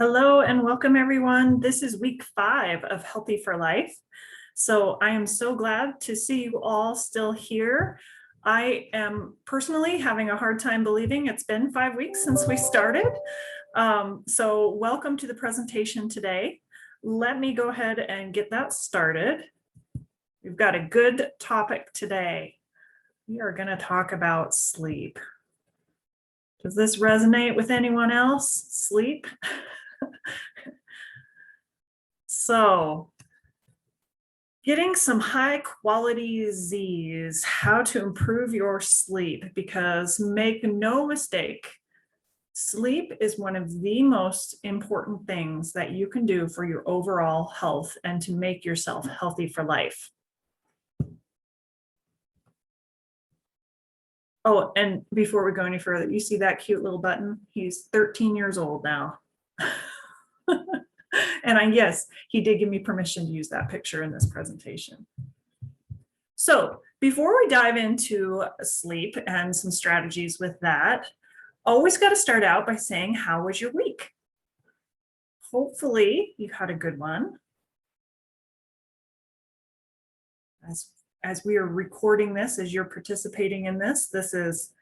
Hello and welcome everyone. This is week 5 of Healthy for Life. So I am so glad to see you all still here. I am personally having a hard time believing it's been 5 weeks since we started. So welcome to the presentation today. Let me go ahead and get that started. We've got a good topic today. We are going to talk about sleep. Does this resonate with anyone else? Sleep? So, getting some high quality Z's, how to improve your sleep, because make no mistake, sleep is one of the most important things that you can do for your overall health and to make yourself healthy for life. Oh, and before we go any further, you see that cute little button? He's 13 years old now. And yes, he did give me permission to use that picture in this presentation. So before we dive into sleep and some strategies with that, always got to start out by saying, how was your week? Hopefully you had a good one. As we are recording this, as you're participating in this, this is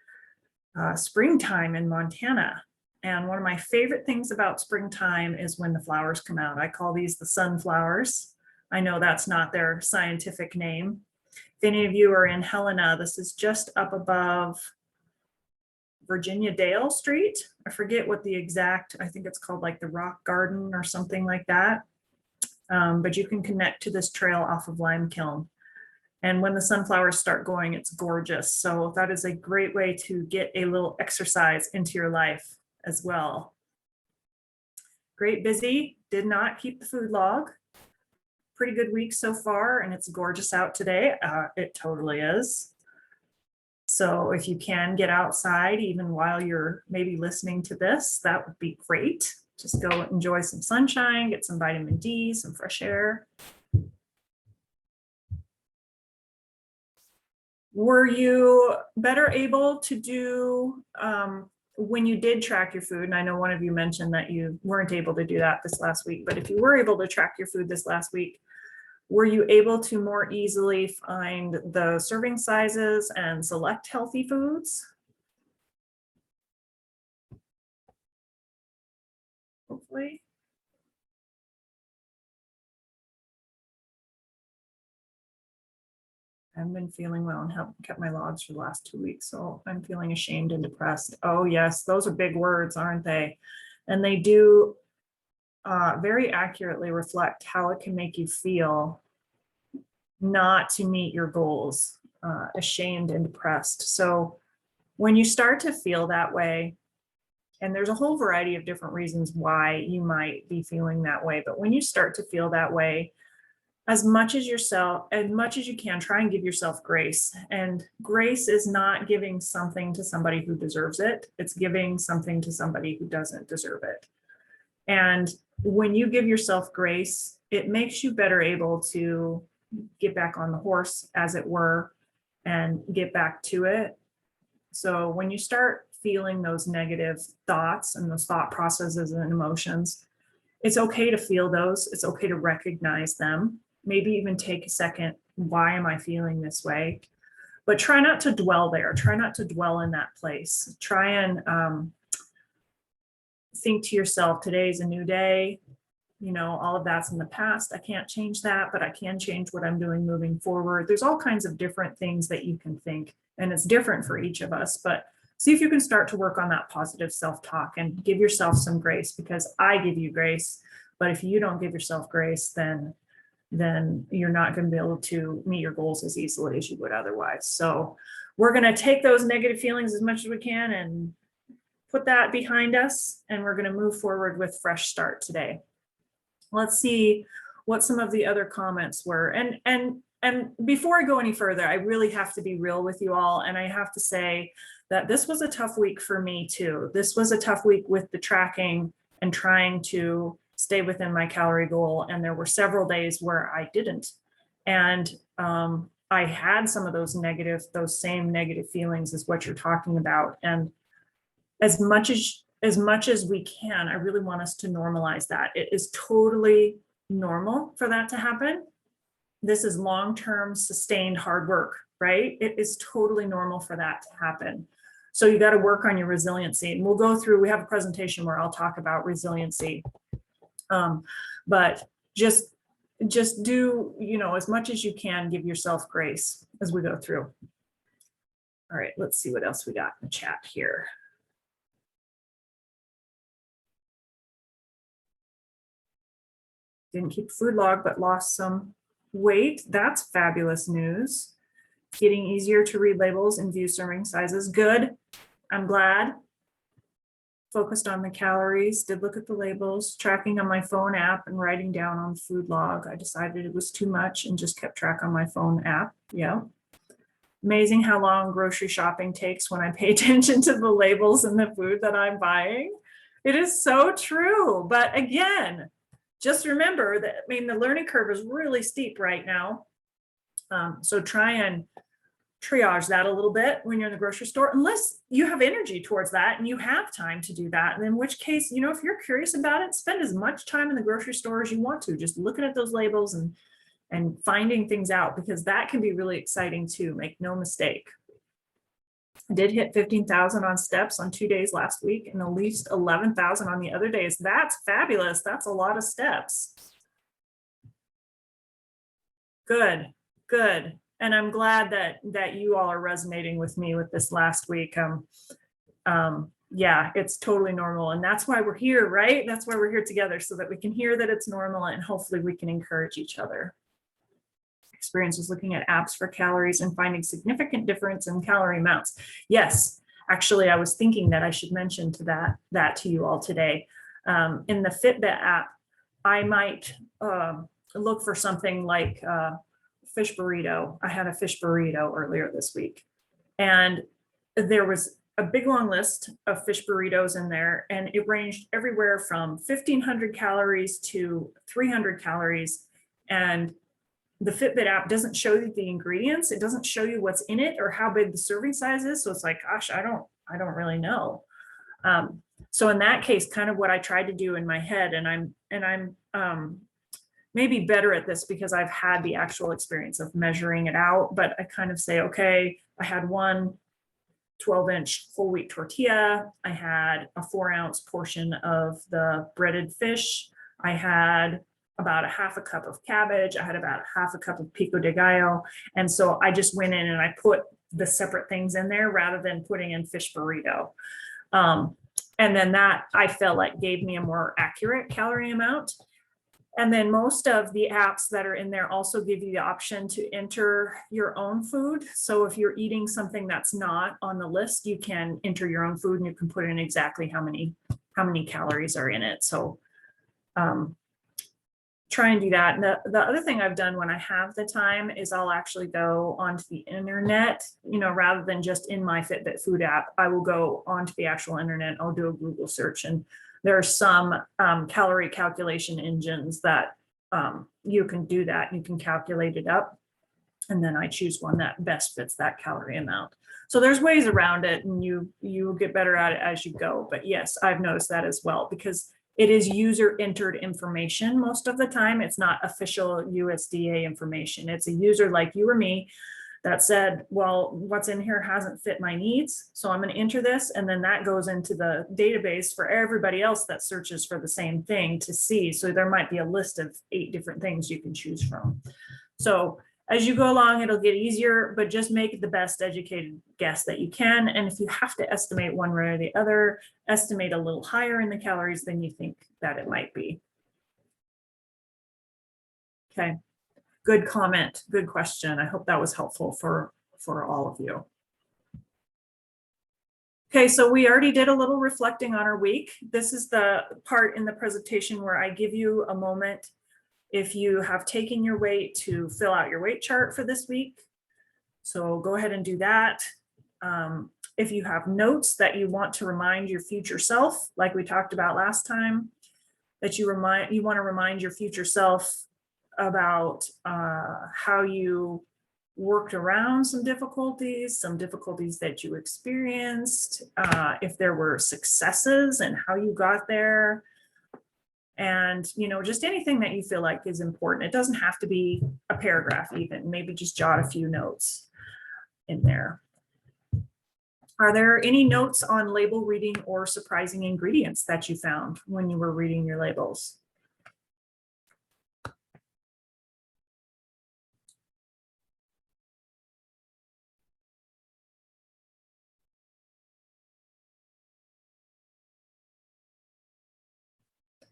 springtime in Montana. And one of my favorite things about springtime is when the flowers come out. I call these the sunflowers. I know that's not their scientific name. If any of you are in Helena, this is just up above Virginia Dale Street. I forget what the exact, I think it's called like the Rock Garden or something like that. But you can connect to this trail off of Limekiln. And when the sunflowers start going, it's gorgeous. So that is a great way to get a little exercise into your life as well. Great busy, did not keep the food log. Pretty good week so far, and it's gorgeous out today. It totally is. So if you can get outside, even while you're maybe listening to this, that would be great. Just go enjoy some sunshine, get some vitamin D, some fresh air. Were you better able to do when you did track your food? And I know one of you mentioned that you weren't able to do that this last week, but if you were able to track your food this last week, were you able to more easily find the serving sizes and select healthy foods? Hopefully. I haven't been feeling well and haven't kept my logs for the last 2 weeks, so I'm feeling ashamed and depressed. Oh yes, those are big words, aren't they? And they do very accurately reflect how it can make you feel not to meet your goals, ashamed and depressed. So when you start to feel that way, and there's a whole variety of different reasons why you might be feeling that way, but when you start to feel that way, as much as you can, try and give yourself grace. And grace is not giving something to somebody who deserves it. It's giving something to somebody who doesn't deserve it. And when you give yourself grace, it makes you better able to get back on the horse, as it were, and get back to it. So when you start feeling those negative thoughts and those thought processes and emotions, it's okay to feel those. It's okay to recognize them. Maybe even take a second. Why am I feeling this way? But try not to dwell there. Try not to dwell in that place. Try and think to yourself, today's a new day. You know, all of that's in the past. I can't change that, but I can change what I'm doing moving forward. There's all kinds of different things that you can think, and it's different for each of us. But see if you can start to work on that positive self-talk and give yourself some grace, because I give you grace. But if you don't give yourself grace, then you're not going to be able to meet your goals as easily as you would otherwise. So we're going to take those negative feelings as much as we can and put that behind us. And we're going to move forward with fresh start today. Let's see what some of the other comments were. And before I go any further, I really have to be real with you all. And I have to say that this was a tough week for me too. This was a tough week with the tracking and trying to stay within my calorie goal. And there were several days where I didn't. And I had some of those same negative feelings as what you're talking about. And as much as as much as we can, I really want us to normalize that. It is totally normal for that to happen. This is long-term sustained hard work, right? It is totally normal for that to happen. So you got to work on your resiliency. And we'll go through, we have a presentation where I'll talk about resiliency. But just do, as much as you can, give yourself grace as we go through. All right, let's see what else we got in the chat here. Didn't keep food log, but lost some weight. That's fabulous news. Getting easier to read labels and view serving sizes. Good. I'm glad. Focused on the calories, did look at the labels, tracking on my phone app and writing down on food log. I decided it was too much and just kept track on my phone app. Yeah. Amazing how long grocery shopping takes when I pay attention to the labels and the food that I'm buying. It is so true. But again, just remember that, the learning curve is really steep right now. So try and triage that a little bit when you're in the grocery store, unless you have energy towards that and you have time to do that. And in which case, if you're curious about it, spend as much time in the grocery store as you want to, just looking at those labels and finding things out, because that can be really exciting too. Make no mistake. I did hit 15,000 on steps on 2 days last week and at least 11,000 on the other days. That's fabulous. That's a lot of steps. Good. And I'm glad that you all are resonating with me with this last week. Yeah, it's totally normal. And that's why we're here, right? That's why we're here together, so that we can hear that it's normal and hopefully we can encourage each other. Experience was looking at apps for calories and finding significant difference in calorie amounts. Yes, actually, I was thinking that I should mention that to you all today. In the Fitbit app, I might look for something like fish burrito. I had a fish burrito earlier this week, and there was a big long list of fish burritos in there, and it ranged everywhere from 1,500 calories to 300 calories. And the Fitbit app doesn't show you the ingredients. It doesn't show you what's in it or how big the serving size is. So it's like, gosh, I don't really know. So in that case, kind of what I tried to do in my head, and I'm maybe better at this because I've had the actual experience of measuring it out, but I kind of say, okay, I had one 12-inch whole wheat tortilla. I had a 4-ounce portion of the breaded fish. I had about a half a cup of cabbage. I had about a half a cup of pico de gallo. And so I just went in and I put the separate things in there rather than putting in fish burrito. And then that I felt like gave me a more accurate calorie amount. And then most of the apps that are in there also give you the option to enter your own food. So if you're eating something that's not on the list, you can enter your own food and you can put in exactly how many calories are in it. So try and do that. And the other thing I've done when I have the time is I'll actually go onto the internet, rather than just in my Fitbit food app. I will go onto the actual internet. I'll do a Google search, and there are some calorie calculation engines that you can do that. You can calculate it up, and then I choose one that best fits that calorie amount. So there's ways around it, and you get better at it as you go. But yes, I've noticed that as well, because it is user entered information most of the time. It's not official USDA information. It's a user like you or me that said, well, what's in here hasn't fit my needs, so I'm going to enter this, and then that goes into the database for everybody else that searches for the same thing to see. So there might be a list of 8 different things you can choose from. So as you go along, it'll get easier, but just make the best educated guess that you can. And if you have to estimate one way or the other, estimate a little higher in the calories than you think that it might be. Okay. Good comment, good question. I hope that was helpful for all of you. Okay, so we already did a little reflecting on our week. This is the part in the presentation where I give you a moment, if you have taken your weight, to fill out your weight chart for this week. So go ahead and do that. If you have notes that you want to remind your future self, like we talked about last time, that you want to remind your future self about how you worked around some difficulties that you experienced, if there were successes and how you got there. And, just anything that you feel like is important. It doesn't have to be a paragraph even, maybe just jot a few notes in there. Are there any notes on label reading or surprising ingredients that you found when you were reading your labels?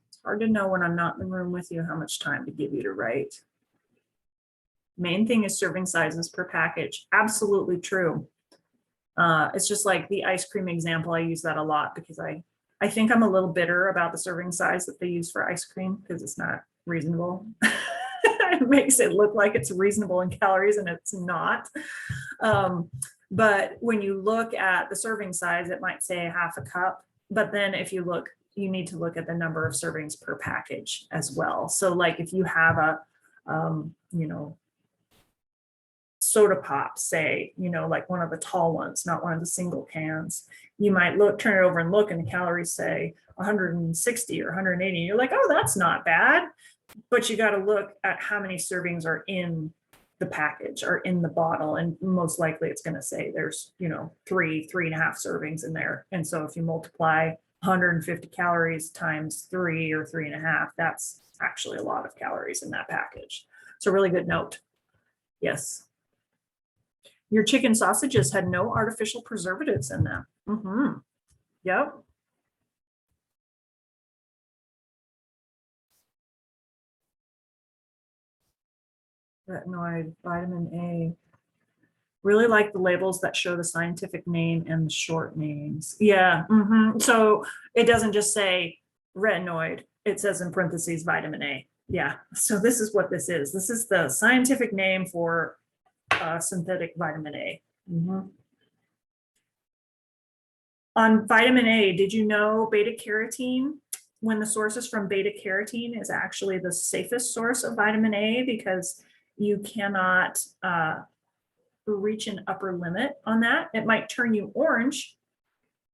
It's hard to know when I'm not in the room with you how much time to give you to write. Main thing is serving sizes per package. Absolutely true. It's just like the ice cream example. I use that a lot because I think I'm a little bitter about the serving size that they use for ice cream because it's not reasonable. It makes it look like it's reasonable in calories and it's not. But when you look at the serving size, it might say half a cup. But then if you look, you need to look at the number of servings per package as well. So like if you have a, soda pop, say, like one of the tall ones, not one of the single cans, you might turn it over and look, and the calories say 160 or 180. You're like, oh, that's not bad. But you got to look at how many servings are in the package or in the bottle. And most likely it's going to say there's, 3.5 servings in there. And so if you multiply 150 calories times 3 or 3.5, that's actually a lot of calories in that package. So really good note. Yes. Your chicken sausages had no artificial preservatives in them. Mm-hmm. Yep. Retinoid, vitamin A. Really like the labels that show the scientific name and the short names. Yeah. Mm-hmm. So it doesn't just say retinoid, it says in parentheses vitamin A. Yeah. So this is what this is. This is the scientific name for synthetic vitamin A. Mm-hmm. On vitamin A, did you know beta carotene, when the source is from beta carotene, is actually the safest source of vitamin A because you cannot reach an upper limit on that. It might turn you orange,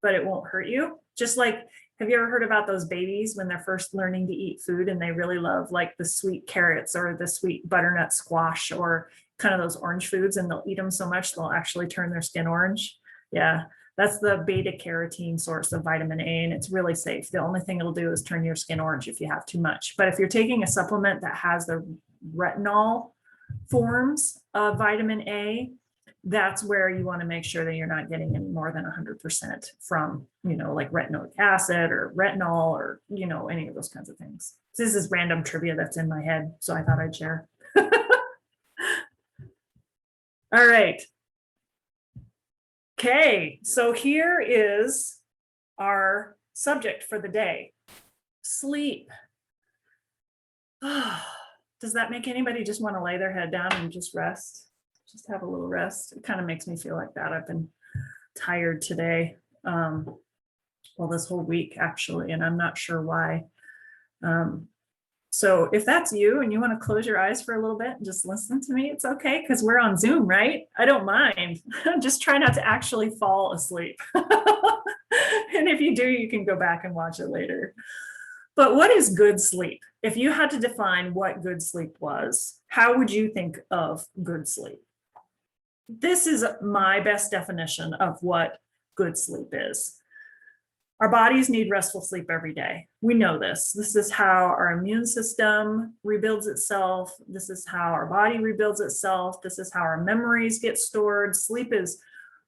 but it won't hurt you. Just like, have you ever heard about those babies when they're first learning to eat food and they really love like the sweet carrots or the sweet butternut squash or kind of those orange foods, and they'll eat them so much they'll actually turn their skin orange? Yeah, that's the beta carotene source of vitamin A, and it's really safe. The only thing it'll do is turn your skin orange if you have too much. But if you're taking a supplement that has the retinol forms of vitamin A, that's where you want to make sure that you're not getting any more than 100% from, like retinoic acid or retinol or, any of those kinds of things. This is random trivia that's in my head, so I thought I'd share. All right. Okay, so here is our subject for the day: sleep. Does that make anybody just want to lay their head down and just rest? Just have a little rest. It kind of makes me feel like that. I've been tired today. Well, this whole week actually, and I'm not sure why. So if that's you and you want to close your eyes for a little bit and just listen to me, it's okay, because we're on Zoom, right? I don't mind. Just try not to actually fall asleep. And if you do, you can go back and watch it later. But what is good sleep? If you had to define what good sleep was, how would you think of good sleep? This is my best definition of what good sleep is. Our bodies need restful sleep every day. We know this. This is how our immune system rebuilds itself. This is how our body rebuilds itself. This is how our memories get stored. Sleep is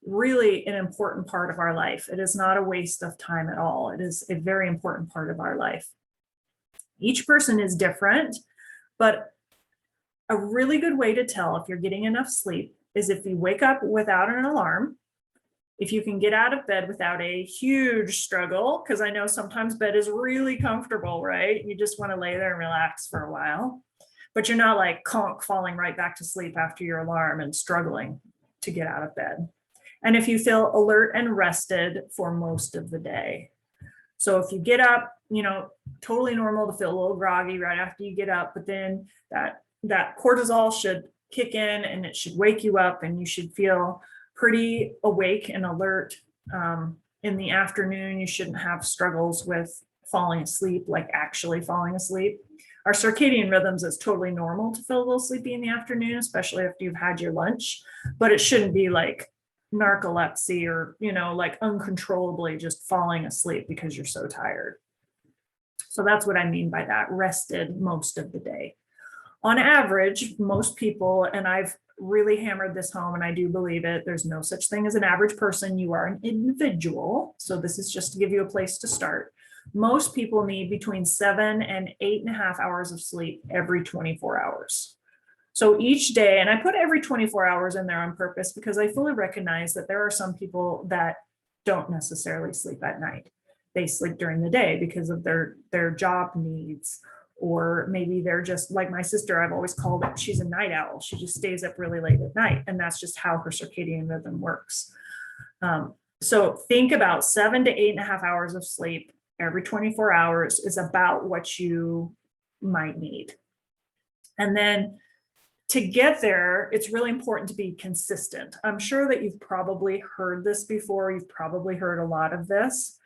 really an important part of our life. It is not a waste of time at all. It is a very important part of our life. Each person is different, but a really good way to tell if you're getting enough sleep is if you wake up without an alarm, if you can get out of bed without a huge struggle, because I know sometimes bed is really comfortable, right? You just want to lay there and relax for a while, but you're not like conk falling right back to sleep after your alarm and struggling to get out of bed. And if you feel alert and rested for most of the day. So if you get up, totally normal to feel a little groggy right after you get up, but then that cortisol should kick in and it should wake you up and you should feel pretty awake and alert. In the afternoon, you shouldn't have struggles with falling asleep, like actually falling asleep. Our circadian rhythms, it's totally normal to feel a little sleepy in the afternoon, especially after you've had your lunch, but it shouldn't be like narcolepsy or, like uncontrollably just falling asleep because you're so tired. So that's what I mean by that, rested most of the day. On average, most people, and I've really hammered this home and I do believe it, there's no such thing as an average person. You are an individual. So this is just to give you a place to start. Most people need between 7 and 8.5 hours of sleep every 24 hours. So each day, and I put every 24 hours in there on purpose because I fully recognize that there are some people that don't necessarily sleep at night. They sleep during the day because of their job needs, or maybe they're just like my sister. I've always called it, she's a night owl. She just stays up really late at night, and that's just how her circadian rhythm works. So think about 7 to 8.5 hours of sleep every 24 hours is about what you might need. And then to get there, it's really important to be consistent. I'm sure that you've probably heard this before. You've probably heard a lot of this.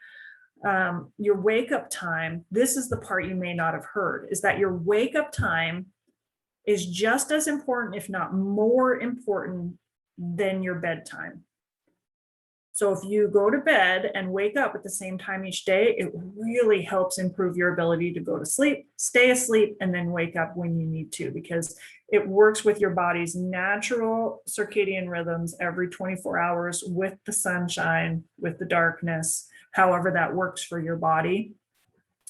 Your wake up time, this is the part you may not have heard, is that your wake up time is just as important, if not more important, than your bedtime. So if you go to bed and wake up at the same time each day, it really helps improve your ability to go to sleep, stay asleep, and then wake up when you need to, because it works with your body's natural circadian rhythms every 24 hours with the sunshine, with the darkness, however that works for your body,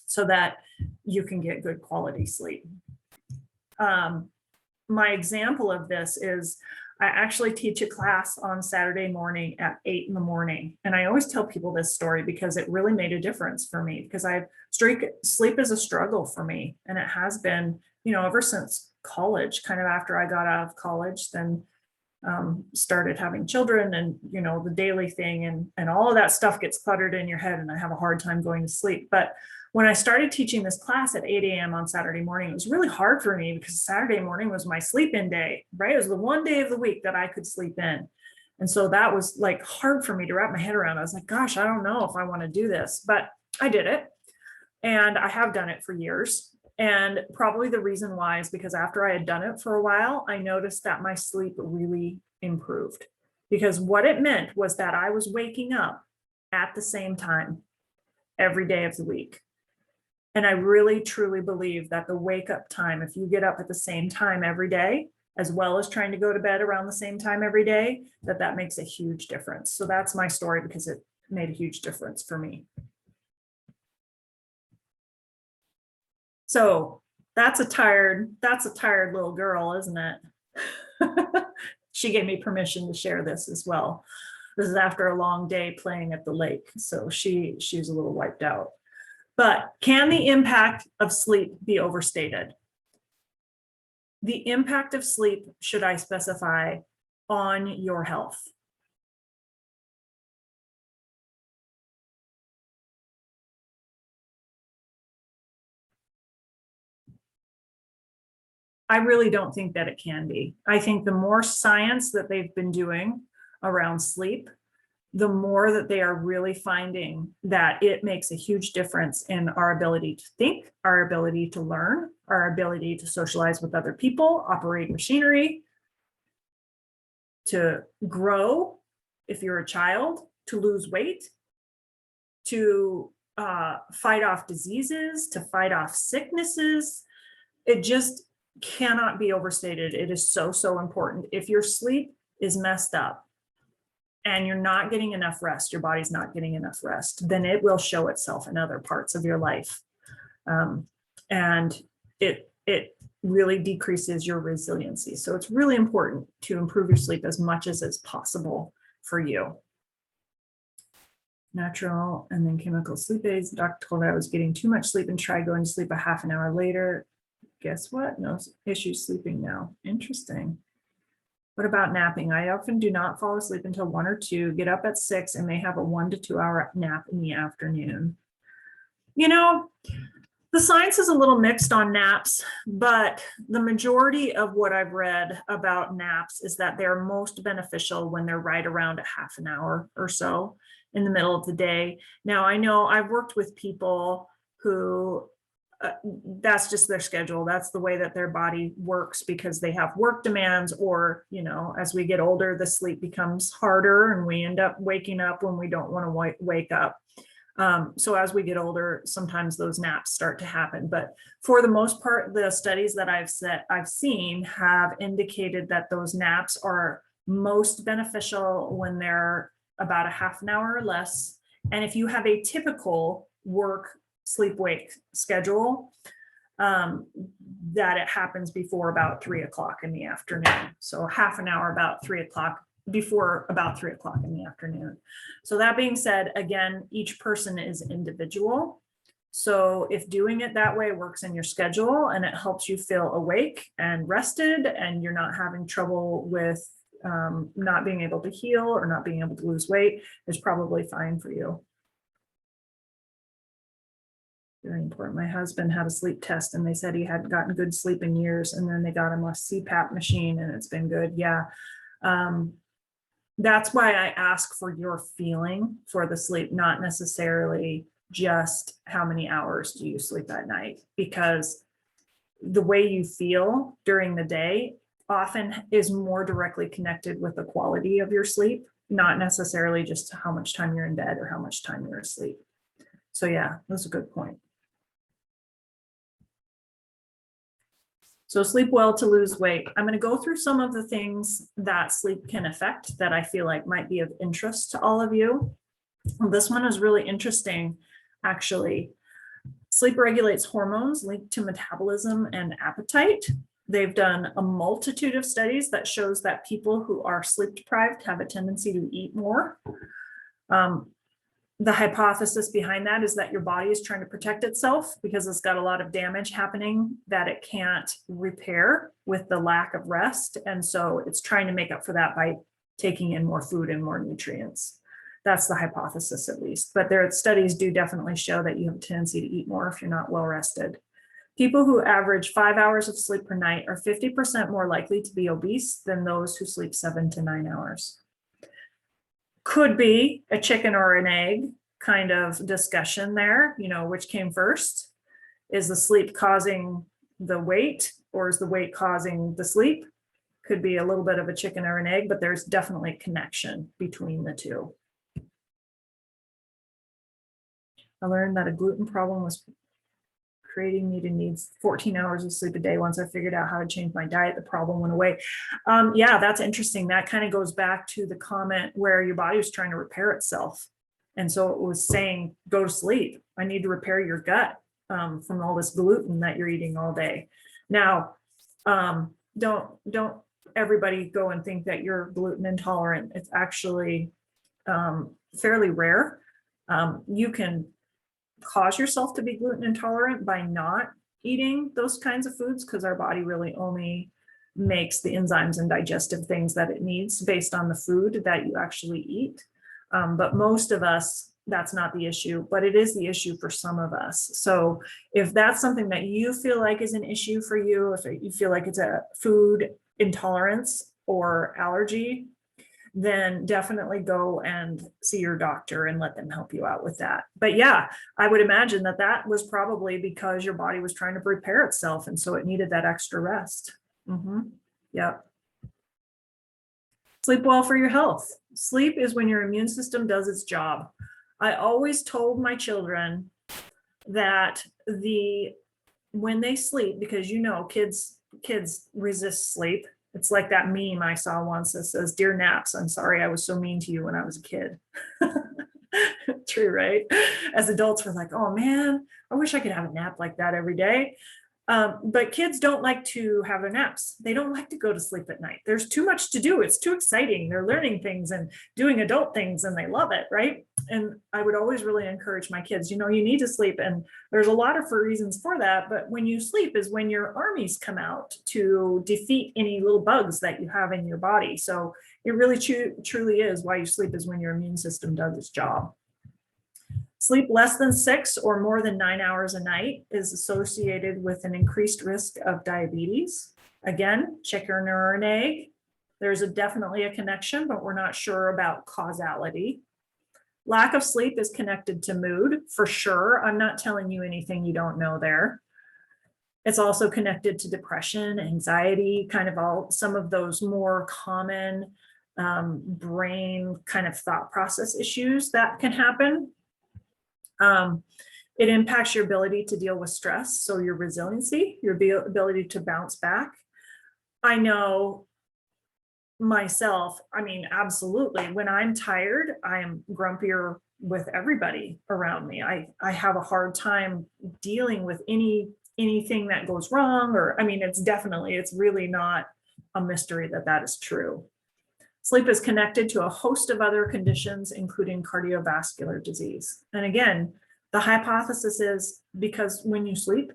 so that you can get good quality sleep. My example of this is I actually teach a class on Saturday morning at 8 in the morning. And I always tell people this story because it really made a difference for me, because sleep is a struggle for me. And it has been, ever since college, kind of after I got out of college, then started having children and, the daily thing and all of that stuff gets cluttered in your head and I have a hard time going to sleep. But when I started teaching this class at 8 a.m. on Saturday morning, it was really hard for me because Saturday morning was my sleep-in day, right? It was the one day of the week that I could sleep in. And so that was like hard for me to wrap my head around. I was like, gosh, I don't know if I want to do this, but I did it. And I have done it for years. And probably the reason why is because after I had done it for a while, I noticed that my sleep really improved, because what it meant was that I was waking up at the same time every day of the week. And I really, truly believe that the wake up time, if you get up at the same time every day, as well as trying to go to bed around the same time every day, that makes a huge difference. So that's my story, because it made a huge difference for me. So that's a tired little girl, isn't it? She gave me permission to share this as well. This is after a long day playing at the lake. So she's a little wiped out. But can the impact of sleep be overstated? The impact of sleep, should I specify, on your health? I really don't think that it can be. I think the more science that they've been doing around sleep, the more that they are really finding that it makes a huge difference in our ability to think, our ability to learn, our ability to socialize with other people, operate machinery, to grow if you're a child, to lose weight, to fight off diseases, to fight off sicknesses. It just cannot be overstated. It is so, so important. If your sleep is messed up, and you're not getting enough rest, your body's not getting enough rest, then it will show itself in other parts of your life. And it really decreases your resiliency. So it's really important to improve your sleep as much as is possible for you. Natural and then chemical sleep aids. The doctor told me I was getting too much sleep and tried going to sleep a half an hour later. Guess what? No issues sleeping now. Interesting. What about napping? I often do not fall asleep until 1 or 2, get up at 6, and may have a 1 to 2 hour nap in the afternoon. The science is a little mixed on naps, but the majority of what I've read about naps is that they're most beneficial when they're right around a half an hour or so in the middle of the day. Now, I know I've worked with people who that's just their schedule. That's the way that their body works because they have work demands, or, as we get older, the sleep becomes harder and we end up waking up when we don't want to wake up. So as we get older, sometimes those naps start to happen. But for the most part, the studies that I've seen have indicated that those naps are most beneficial when they're about a half an hour or less. And if you have a typical work sleep wake schedule, that it happens before about 3 o'clock in the afternoon. So half an hour about 3 o'clock, before about 3 o'clock in the afternoon. So that being said, again, each person is individual. So if doing it that way works in your schedule and it helps you feel awake and rested, and you're not having trouble with not being able to heal or not being able to lose weight, it's probably fine for you. Very important. My husband had a sleep test and they said he hadn't gotten good sleep in years, and then they got him a CPAP machine and it's been good. Yeah. That's why I ask for your feeling for the sleep, not necessarily just how many hours do you sleep at night, because the way you feel during the day often is more directly connected with the quality of your sleep, not necessarily just how much time you're in bed or how much time you're asleep. So yeah, that's a good point. So sleep well to lose weight. I'm going to go through some of the things that sleep can affect that I feel like might be of interest to all of you. This one is really interesting, actually. Sleep regulates hormones linked to metabolism and appetite. They've done a multitude of studies that shows that people who are sleep deprived have a tendency to eat more. The hypothesis behind that is that your body is trying to protect itself because it's got a lot of damage happening that it can't repair with the lack of rest. And so it's trying to make up for that by taking in more food and more nutrients. That's the hypothesis, at least. But their studies do definitely show that you have a tendency to eat more if you're not well rested. People who average 5 hours of sleep per night are 50% more likely to be obese than those who sleep 7 to 9 hours. Could be a chicken or an egg kind of discussion there, which came first. Is the sleep causing the weight, or is the weight causing the sleep? Could be a little bit of a chicken or an egg, but there's definitely a connection between the two. I learned that a gluten problem was creating me to need 14 hours of sleep a day. Once I figured out how to change my diet, the problem went away. Yeah, that's interesting. That kind of goes back to the comment where your body was trying to repair itself. And so it was saying, go to sleep. I need to repair your gut from all this gluten that you're eating all day. Now, don't everybody go and think that you're gluten intolerant. It's actually fairly rare. You can cause yourself to be gluten intolerant by not eating those kinds of foods, because our body really only makes the enzymes and digestive things that it needs based on the food that you actually eat. But most of us, that's not the issue, but it is the issue for some of us. So if that's something that you feel like is an issue for you, if you feel like it's a food intolerance or allergy, then definitely go and see your doctor and let them help you out with that. But yeah, I would imagine that that was probably because your body was trying to repair itself, and so it needed that extra rest. Yep. Sleep well for your health. Sleep is when your immune system does its job. I always told my children that when they sleep, because kids resist sleep. It's like that meme I saw once that says, "Dear naps, I'm sorry I was so mean to you when I was a kid." True, right? As adults, we're like, "Oh man, I wish I could have a nap like that every day." But kids don't like to have their naps. They don't like to go to sleep at night. There's too much to do. It's too exciting. They're learning things and doing adult things, and they love it, right? And I would always really encourage my kids, you need to sleep. And there's a lot of reasons for that. But when you sleep is when your armies come out to defeat any little bugs that you have in your body. So it really truly is why you sleep, is when your immune system does its job. Sleep less than 6 or more than 9 hours a night is associated with an increased risk of diabetes. Again, chicken or an egg. There's definitely a connection, but we're not sure about causality. Lack of sleep is connected to mood, for sure. I'm not telling you anything you don't know there. It's also connected to depression, anxiety, kind of all some of those more common brain kind of thought process issues that can happen. It impacts your ability to deal with stress, so your resiliency, your ability to bounce back. I know myself, I mean, absolutely. When I'm tired, I am grumpier with everybody around me. I have a hard time dealing with anything that goes wrong, or I mean, it's really not a mystery that that is true. Sleep is connected to a host of other conditions, including cardiovascular disease. And again, the hypothesis is because when you sleep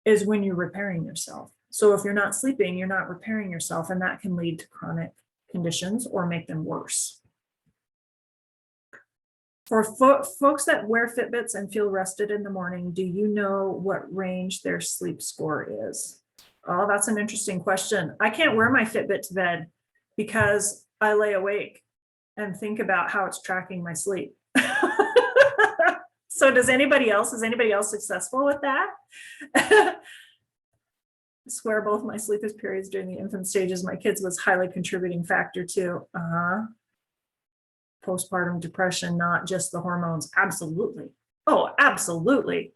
is when you're repairing yourself. So if you're not sleeping, you're not repairing yourself, and that can lead to chronic conditions or make them worse. For folks that wear Fitbits and feel rested in the morning, do you know what range their sleep score is? Oh, that's an interesting question. I can't wear my Fitbit to bed because I lay awake and think about how it's tracking my sleep. So is anybody else successful with that? I swear both my sleepless periods during the infant stages, my kids was highly contributing factor to postpartum depression, not just the hormones. Absolutely. Oh, absolutely.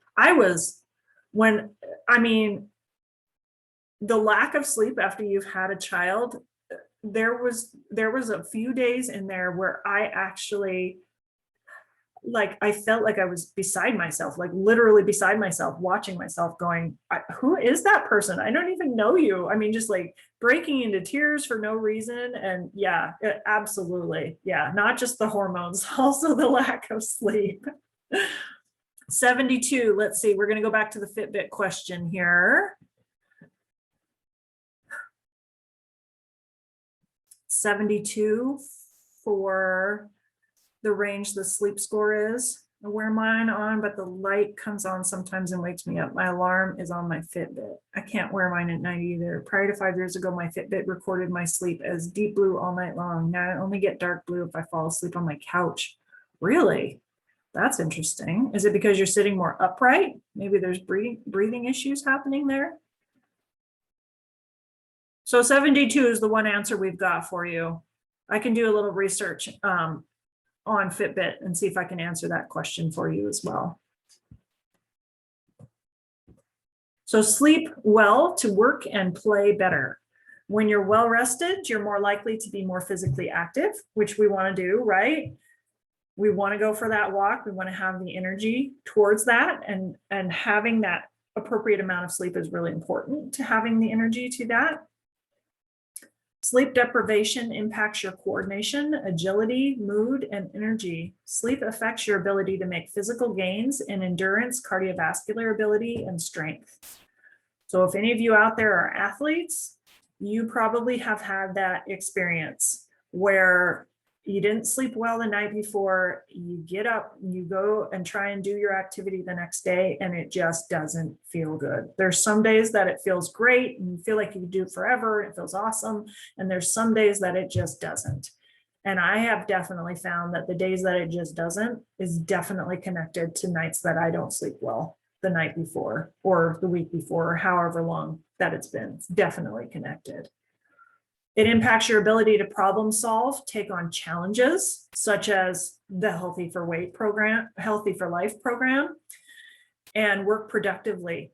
The lack of sleep after you've had a child, there was a few days in there where I actually, like, I felt like I was beside myself, like literally beside myself, watching myself going, who is that person? I don't even know you. I mean, just like breaking into tears for no reason. And yeah, absolutely. Yeah. Not just the hormones, also the lack of sleep. 72. Let's see. We're going to go back to the Fitbit question here. 72 for the range the sleep score is. I wear mine on, but the light comes on sometimes and wakes me up. My alarm is on my Fitbit. I can't wear mine at night either. Prior to 5 years ago, my Fitbit recorded my sleep as deep blue all night long. Now I only get dark blue if I fall asleep on my couch. Really? That's interesting. Is it because you're sitting more upright? Maybe there's breathing issues happening there. So 72 is the one answer we've got for you. I can do a little research on Fitbit and see if I can answer that question for you as well. So sleep well to work and play better. When you're well rested, you're more likely to be more physically active, which we want to do, right? We want to go for that walk. We want to have the energy towards that, and having that appropriate amount of sleep is really important to having the energy to that. Sleep deprivation impacts your coordination, agility, mood, and energy. Sleep affects your ability to make physical gains in endurance, cardiovascular ability, and strength. So if any of you out there are athletes, you probably have had that experience where you didn't sleep well the night before, you get up, you go and try and do your activity the next day, and it just doesn't feel good. There's some days that it feels great and you feel like you can do it forever, it feels awesome. And there's some days that it just doesn't. And I have definitely found that the days that it just doesn't is definitely connected to nights that I don't sleep well the night before or the week before, or however long that it's been. It's definitely connected. It impacts your ability to problem solve, take on challenges, such as the Healthy for Life program, and work productively.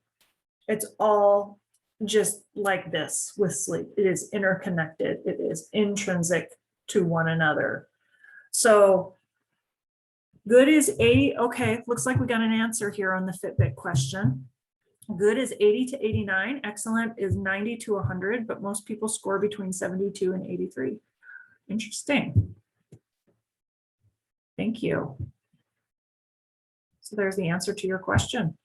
It's all just like this with sleep. It is interconnected. It is intrinsic to one another. So good is 80. Okay, looks like we got an answer here on the Fitbit question. Good is 80 to 89. Excellent is 90 to 100, but most people score between 72 and 83. Interesting. Thank you. So there's the answer to your question.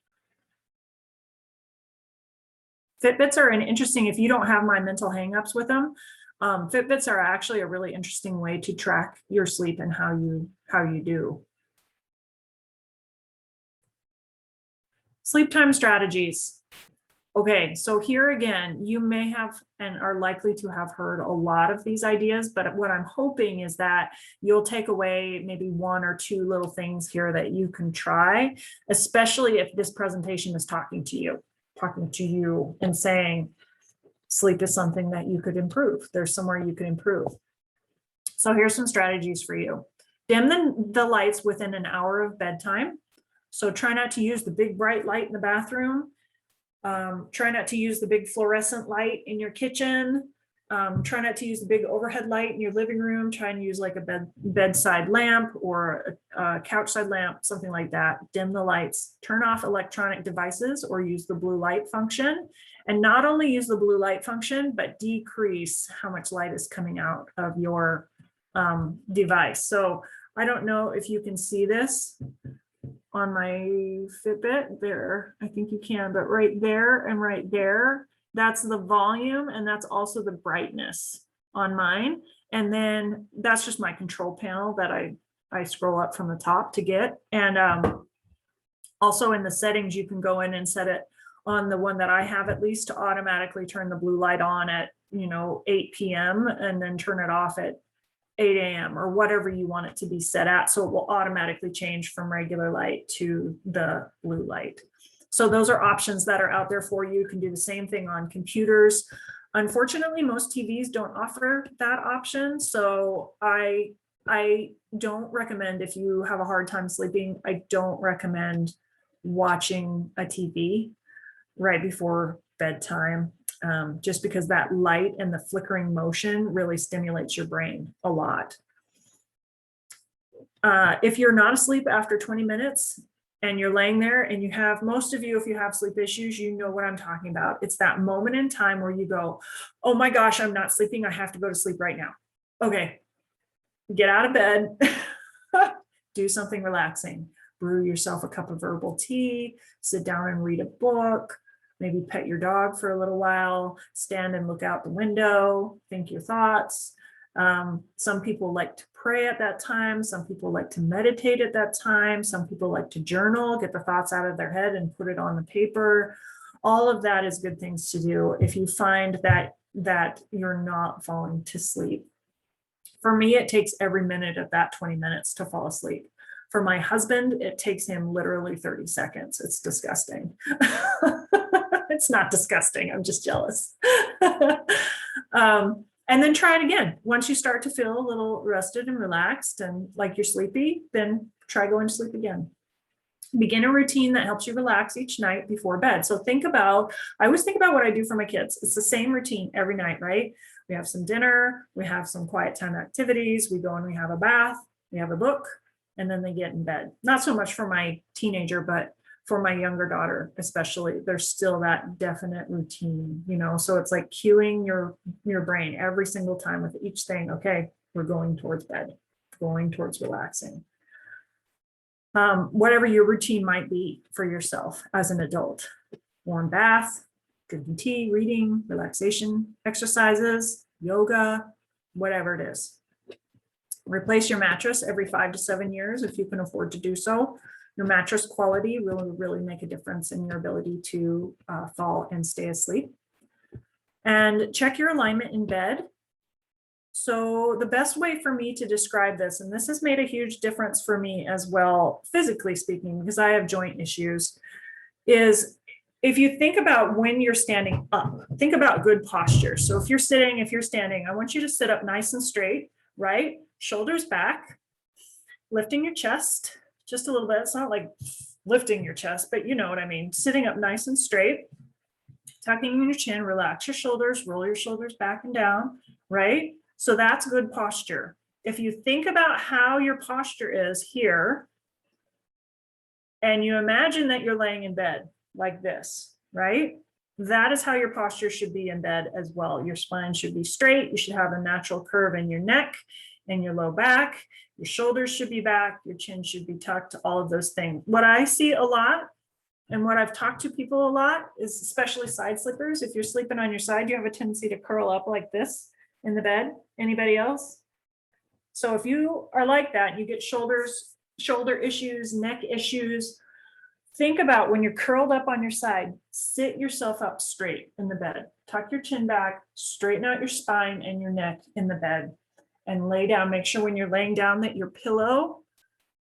Fitbits are an interesting, if you don't have my mental hangups with them, Fitbits are actually a really interesting way to track your sleep and how you do. Sleep time strategies. Okay, so here again, you may have and are likely to have heard a lot of these ideas, but what I'm hoping is that you'll take away maybe one or two little things here that you can try, especially if this presentation is talking to you and saying sleep is something that you could improve. There's somewhere you can improve. So here's some strategies for you. Dim the lights within an hour of bedtime. So try not to use the big bright light in the bathroom. Try not to use the big fluorescent light in your kitchen. Try not to use the big overhead light in your living room. Try and use like a bedside lamp or a couch side lamp, something like that. Dim the lights. Turn off electronic devices or use the blue light function. And not only use the blue light function, but decrease how much light is coming out of your device. So I don't know if you can see this on my Fitbit there. I think you can, but right there and right there, that's the volume and that's also the brightness on mine. And then that's just my control panel that I scroll up from the top to get. And also in the settings, you can go in and set it on the one that I have at least to automatically turn the blue light on at 8 p.m. and then turn it off at 8 a.m. or whatever you want it to be set at. So it will automatically change from regular light to the blue light. So those are options that are out there for you. You can do the same thing on computers. Unfortunately, most TVs don't offer that option. So I don't recommend, if you have a hard time sleeping, I don't recommend watching a TV right before bedtime. Just because that light and the flickering motion really stimulates your brain a lot. If you're not asleep after 20 minutes and you're laying there and you have, most of you, if you have sleep issues, you know what I'm talking about. It's that moment in time where you go, oh my gosh, I'm not sleeping. I have to go to sleep right now. Okay, get out of bed, do something relaxing. Brew yourself a cup of herbal tea, sit down and read a book. Maybe pet your dog for a little while, stand and look out the window, think your thoughts. Some people like to pray at that time. Some people like to meditate at that time. Some people like to journal, get the thoughts out of their head and put it on the paper. All of that is good things to do if you find that you're not falling to sleep. For me, it takes every minute of that 20 minutes to fall asleep. For my husband, it takes him literally 30 seconds. It's disgusting. It's not disgusting. I'm just jealous. And then try it again. Once you start to feel a little rested and relaxed and like you're sleepy, then try going to sleep again. Begin a routine that helps you relax each night before bed. So I always think about what I do for my kids. It's the same routine every night, right? We have some dinner, we have some quiet time activities, we go and we have a bath, we have a book, and then they get in bed. Not so much for my teenager, but for my younger daughter, especially, there's still that definite routine, so it's like cueing your brain every single time with each thing. Okay, we're going towards bed, going towards relaxing. Whatever your routine might be for yourself as an adult, warm bath, drinking tea, reading, relaxation, exercises, yoga, whatever it is. Replace your mattress every 5 to 7 years if you can afford to do so. Your mattress quality will really make a difference in your ability to fall and stay asleep. And check your alignment in bed. So the best way for me to describe this, and this has made a huge difference for me as well, physically speaking, because I have joint issues, is if you think about when you're standing up, think about good posture. So if you're standing, I want you to sit up nice and straight, right? Shoulders back, lifting your chest just a little bit. It's not like lifting your chest, but you know what I mean. Sitting up nice and straight, tucking in your chin, relax your shoulders, roll your shoulders back and down, right? So that's good posture. If you think about how your posture is here, and you imagine that you're laying in bed like this, right? That is how your posture should be in bed as well. Your spine should be straight. You should have a natural curve in your neck and your low back. Your shoulders should be back. Your chin should be tucked, all of those things. What I see a lot and what I've talked to people a lot is, especially side sleepers, if you're sleeping on your side, you have a tendency to curl up like this in the bed. Anybody else? So if you are like that, you get shoulder issues, neck issues, Think about when you're curled up on your side, sit yourself up straight in the bed, tuck your chin back, straighten out your spine and your neck in the bed, and lay down. Make sure when you're laying down that your pillow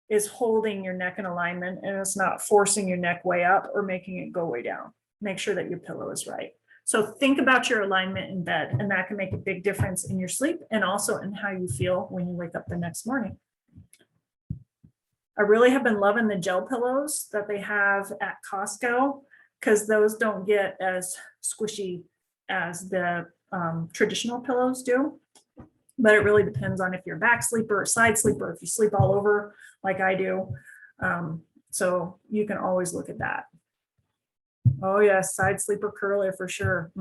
is holding your neck in alignment and it's not forcing your neck way up or making it go way down. Make sure that your pillow is right. So think about your alignment in bed, and that can make a big difference in your sleep and also in how you feel when you wake up the next morning. I really have been loving the gel pillows that they have at Costco, because those don't get as squishy as the traditional pillows do. But it really depends on if you're a back sleeper or side sleeper, if you sleep all over like I do. So you can always look at that. Oh yes, side sleeper curler for sure.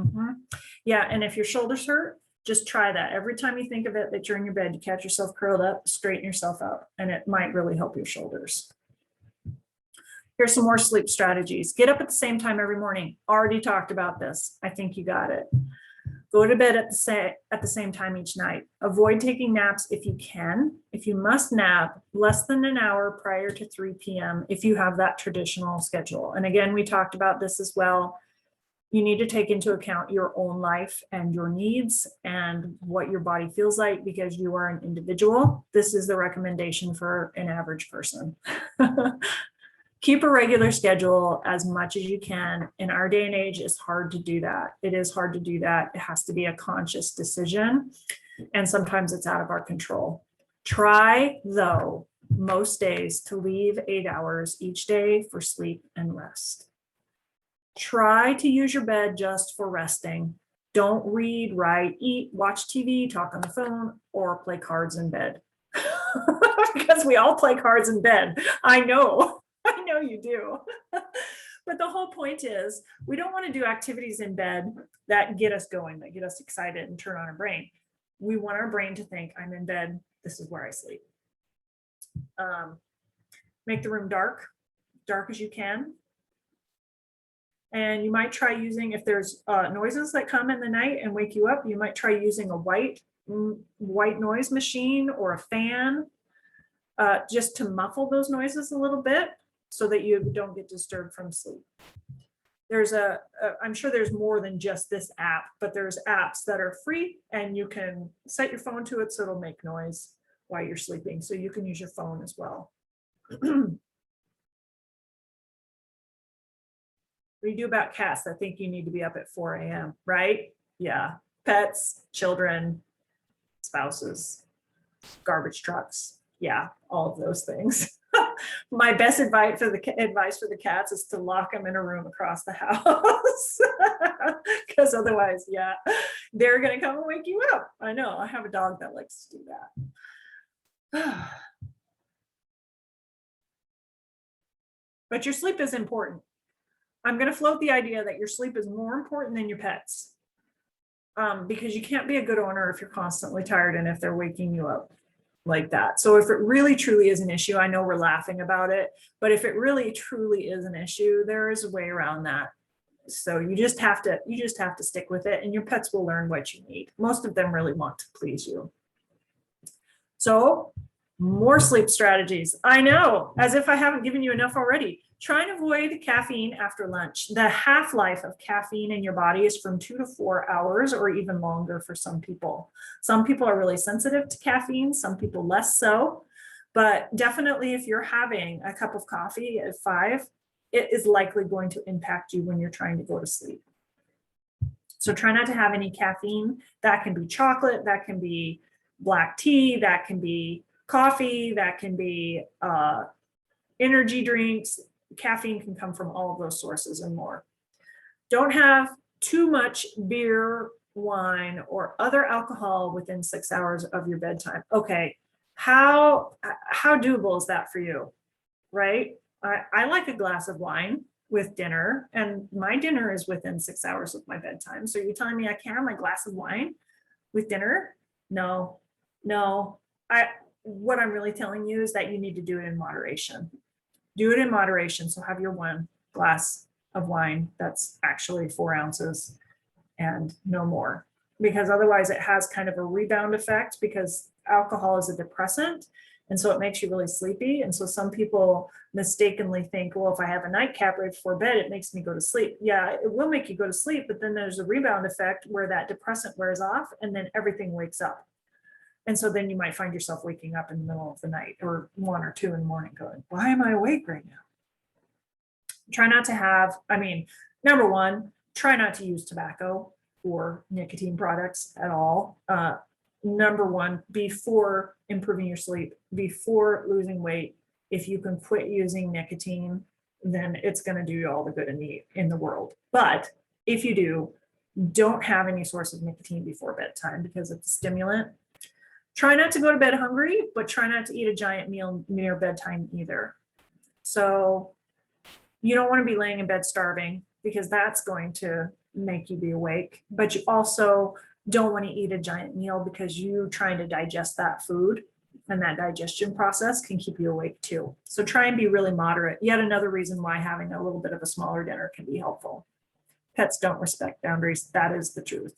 Yeah, and if your shoulders hurt, just try that. Every time you think of it that you're in your bed, you catch yourself curled up, straighten yourself up, and it might really help your shoulders. Here's some more sleep strategies. Get up at the same time every morning. Already talked about this. I think you got it. Go to bed at the same time each night. Avoid taking naps if you can. If you must nap, less than an hour prior to 3 p.m. if you have that traditional schedule. And again, we talked about this as well. You need to take into account your own life and your needs and what your body feels like, because you are an individual. This is the recommendation for an average person. Keep a regular schedule as much as you can. In our day and age, it's hard to do that. It is hard to do that. It has to be a conscious decision, and sometimes it's out of our control. Try, though, most days to leave 8 hours each day for sleep and rest. Try to use your bed just for resting. Don't read, write, eat, watch TV, talk on the phone, or play cards in bed. Because we all play cards in bed. I know you do. But the whole point is, we don't want to do activities in bed that get us going, that get us excited and turn on our brain. We want our brain to think, I'm in bed, this is where I sleep. Make the room dark as you can. And you might try using, if there's noises that come in the night and wake you up, you might try using a white noise machine or a fan, just to muffle those noises a little bit so that you don't get disturbed from sleep. There's I'm sure there's more than just this app, but there's apps that are free and you can set your phone to it so it'll make noise while you're sleeping. So you can use your phone as well. What do you do about cats that think you need to be up at 4 a.m., right? Yeah, pets, children, spouses, garbage trucks. Yeah, all of those things. My best advice for the cats is to lock them in a room across the house, because otherwise, yeah, they're going to come and wake you up. I know. I have a dog that likes to do that. But your sleep is important. I'm going to float the idea that your sleep is more important than your pets, because you can't be a good owner if you're constantly tired and if they're waking you up like that. So if it really truly is an issue, I know we're laughing about it, but if it really truly is an issue, there is a way around that. So you just have to stick with it, and your pets will learn what you need. Most of them really want to please you. So more sleep strategies. I know, as if I haven't given you enough already. Try and avoid caffeine after lunch. The half-life of caffeine in your body is from 2 to 4 hours, or even longer for some people. Some people are really sensitive to caffeine, some people less so. But definitely if you're having a cup of coffee at 5, it is likely going to impact you when you're trying to go to sleep. So try not to have any caffeine. That can be chocolate, that can be black tea, that can be coffee, that can be energy drinks. Caffeine can come from all of those sources and more. Don't have too much beer, wine, or other alcohol within 6 hours of your bedtime. Okay, how doable is that for you, right? I like a glass of wine with dinner, and my dinner is within 6 hours of my bedtime. So you're telling me I can't have my glass of wine with dinner? No. What I'm really telling you is that you need to do it in moderation. Do it in moderation. So have your 1 glass of wine that's actually 4 ounces and no more, because otherwise it has kind of a rebound effect, because alcohol is a depressant And so it makes you really sleepy. And so some people mistakenly think, well, if I have a nightcap right before bed, it makes me go to sleep. Yeah, it will make you go to sleep, but then there's a rebound effect where that depressant wears off and then everything wakes up. And so then you might find yourself waking up in the middle of the night or 1 or 2 in the morning going, why am I awake right now? Try not to have, I mean, number one, try not to use tobacco or nicotine products at all. Number one, before improving your sleep, before losing weight, if you can quit using nicotine, then it's going to do you all the good in the world. But if you do, don't have any source of nicotine before bedtime because it's a stimulant. Try not to go to bed hungry, but try not to eat a giant meal near bedtime either. So you don't want to be laying in bed starving because that's going to make you be awake, but you also don't want to eat a giant meal because you trying to digest that food and that digestion process can keep you awake too. So try and be really moderate. Yet another reason why having a little bit of a smaller dinner can be helpful. Pets don't respect boundaries. That is the truth.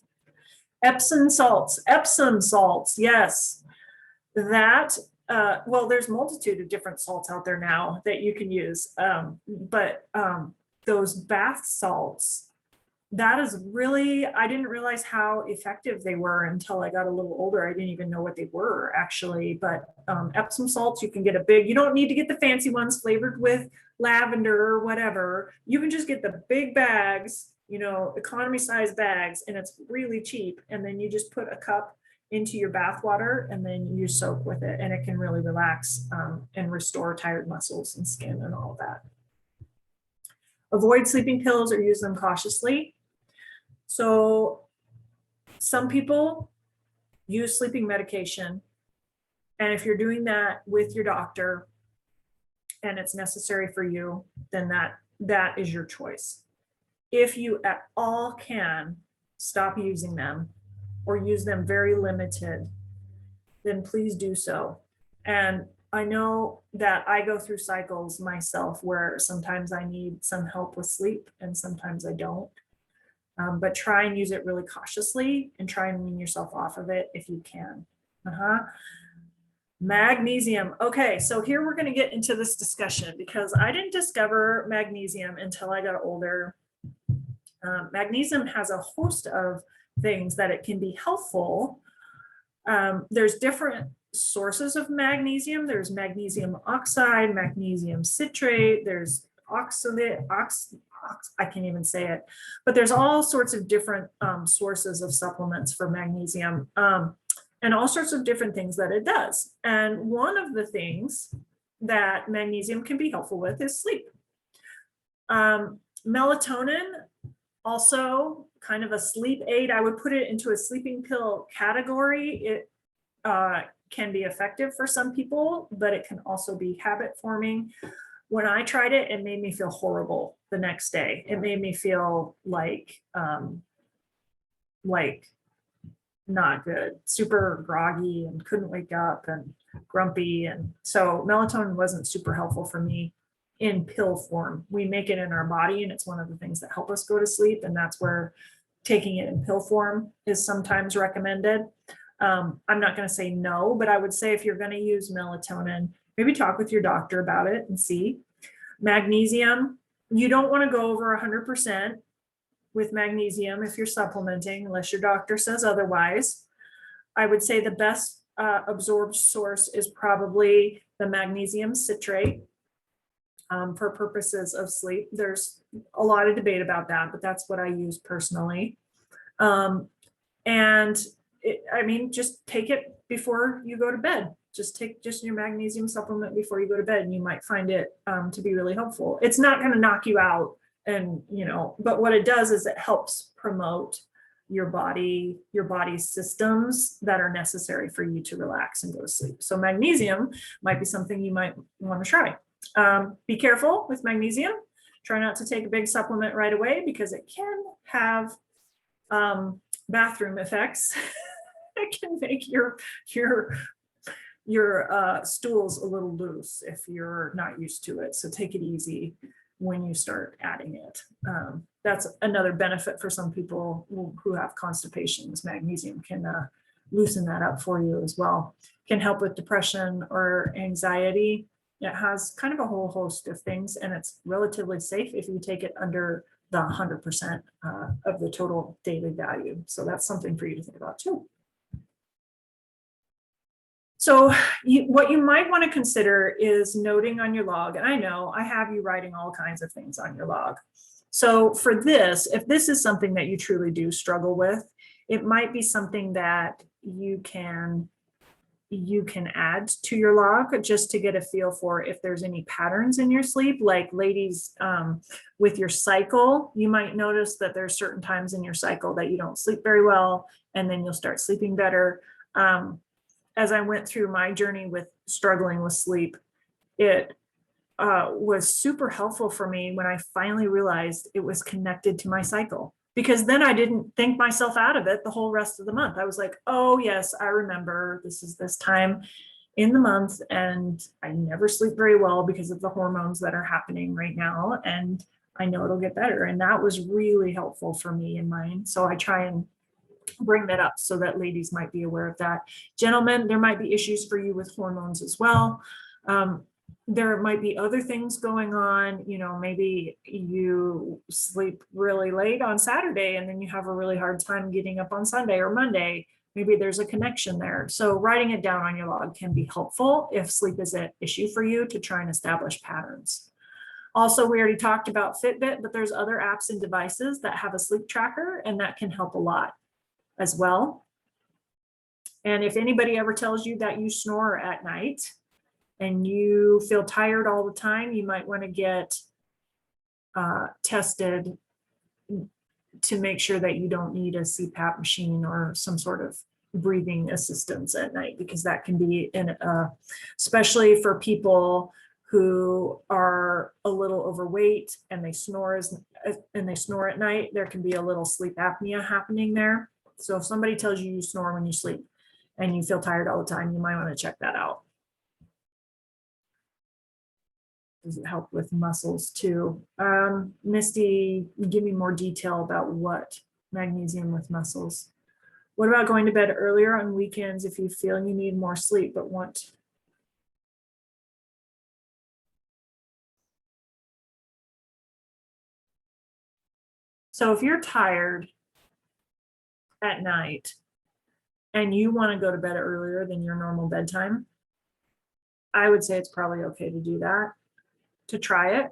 Epsom salts, yes. That, well, there's a multitude of different salts out there now that you can use. But those bath salts, that is really, I didn't realize how effective they were until I got a little older. I didn't even know what they were actually, but Epsom salts, you can get a big, you don't need to get the fancy ones flavored with lavender or whatever. You can just get the big bags, economy size bags, and it's really cheap. And then you just put a cup into your bath water and then you soak with it, and it can really relax and restore tired muscles and skin and all of that. Avoid sleeping pills or use them cautiously. So some people use sleeping medication, and if you're doing that with your doctor and it's necessary for you, then that is your choice. If you at all can stop using them or use them very limited, then please do so. And I know that I go through cycles myself where sometimes I need some help with sleep and sometimes I don't. But try and use it really cautiously and try and wean yourself off of it if you can. Magnesium. Okay, so here we're going to get into this discussion because I didn't discover magnesium until I got older. Magnesium has a host of things that it can be helpful. There's different sources of magnesium. There's magnesium oxide, magnesium citrate, there's oxalate, I can't even say it, but there's all sorts of different sources of supplements for magnesium and all sorts of different things that it does. And one of the things that magnesium can be helpful with is sleep. Melatonin, also kind of a sleep aid. I would put it into a sleeping pill category. It can be effective for some people, but it can also be habit forming. When I tried it, it made me feel horrible the next day. It made me feel like not good, super groggy and couldn't wake up and grumpy. And so melatonin wasn't super helpful for me in pill form. We make it in our body and it's one of the things that help us go to sleep. And that's where taking it in pill form is sometimes recommended. I'm not going to say no, but I would say if you're going to use melatonin, maybe talk with your doctor about it and see. Magnesium, you don't want to go over 100% with magnesium if you're supplementing, unless your doctor says otherwise. I would say the best absorbed source is probably the magnesium citrate for purposes of sleep. There's a lot of debate about that, but that's what I use personally. Just take it before you go to bed. Just take your magnesium supplement before you go to bed, and you might find it to be really helpful. It's not going to knock you out, but what it does is it helps promote your body's systems that are necessary for you to relax and go to sleep. So magnesium might be something you might want to try. Be careful with magnesium. Try not to take a big supplement right away because it can have bathroom effects. It can make your stools a little loose if you're not used to it. So take it easy when you start adding it. That's another benefit for some people who have constipations. Magnesium can loosen that up for you as well. Can help with depression or anxiety. It has kind of a whole host of things, and it's relatively safe if you take it under the 100% of the total daily value. So that's something for you to think about too. So what you might want to consider is noting on your log, and I know I have you writing all kinds of things on your log. So for this, if this is something that you truly do struggle with, it might be something that you can add to your log just to get a feel for if there's any patterns in your sleep. Like ladies, with your cycle, you might notice that there's certain times in your cycle that you don't sleep very well, and then you'll start sleeping better. As I went through my journey with struggling with sleep, it was super helpful for me when I finally realized it was connected to my cycle, because then I didn't think myself out of it the whole rest of the month. I was like, oh yes, I remember this is this time in the month, and I never sleep very well because of the hormones that are happening right now, and I know it'll get better. And that was really helpful for me and mine. So I try and bring that up so that ladies might be aware of that. Gentlemen, there might be issues for you with hormones as well. There might be other things going on. You know, maybe you sleep really late on Saturday and then you have a really hard time getting up on Sunday or Monday. Maybe there's a connection there. So writing it down on your log can be helpful if sleep is an issue for you, to try and establish patterns. Also, we already talked about Fitbit, but there's other apps and devices that have a sleep tracker, and that can help a lot as well. And if anybody ever tells you that you snore at night and you feel tired all the time, you might want to get tested to make sure that you don't need a CPAP machine or some sort of breathing assistance at night, because that can be especially for people who are a little overweight and they snore at night, there can be a little sleep apnea happening there. So if somebody tells you you snore when you sleep and you feel tired all the time, you might want to check that out. Does it help with muscles too? Misty, give me more detail about what magnesium with muscles. What about going to bed earlier on weekends if you feel you need more sleep but want? So if you're tired at night and you want to go to bed earlier than your normal bedtime, I would say it's probably okay to do that, to try it